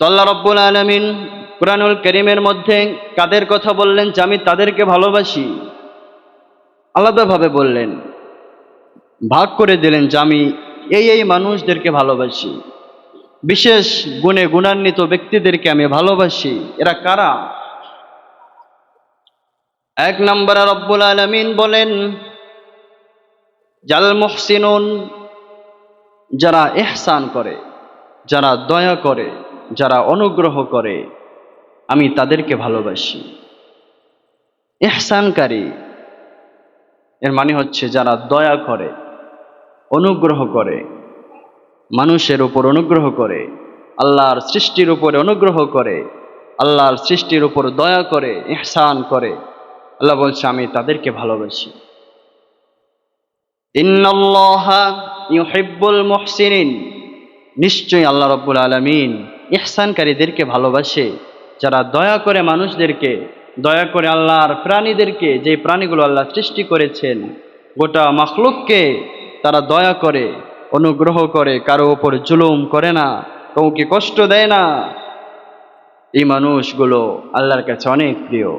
তো আল্লাহ রাব্বুল আলামিন কুরআনুল কারীমের মধ্যে কাদের কথা বললেন যে আমি তাদেরকে ভালোবাসি? আলাদাভাবে বললেন, ভাগ করে দিলেন যে আমি এই মানুষদেরকে ভালোবাসি, বিশেষ গুণে গুণান্বিত ব্যক্তিদেরকে আমি ভালোবাসি। এরা কারা? এক নম্বরে রব্বুল আলামিন বলেন, জাল মুহসিনুন, যারা ইহসান করে, যারা দয়া করে, যারা অনুগ্রহ করে, আমি তাদেরকে ভালোবাসি। ইহসানকারী এর মানে হচ্ছে যারা দয়া করে, অনুগ্রহ করে, মানুষের উপর অনুগ্রহ করে, আল্লাহর সৃষ্টির উপরে অনুগ্রহ করে, আল্লাহর সৃষ্টির উপর দয়া করে, ইহসান করে। আল্লাহ বলছে আমি তাদেরকে ভালোবাসি। ইন্নাল্লাহা ইউহিব্বুল মুহসিনিন, নিশ্চয়ই আল্লাহ রাব্বুল আলামিন ইহসানকারীদেরকে ভালোবাসে, যারা দয়া করে মানুষদেরকে, দয়া করে আল্লাহর প্রাণীদেরকে, যে প্রাণীগুলো আল্লাহ সৃষ্টি করেছেন, গোটা মাখলুককে তারা দয়া করে, অনুগ্রহ করে, কারো উপর জুলুম করে না, কাউকে কষ্ট দেয় না। এই মানুষগুলো আল্লাহর কাছে অনেক প্রিয়।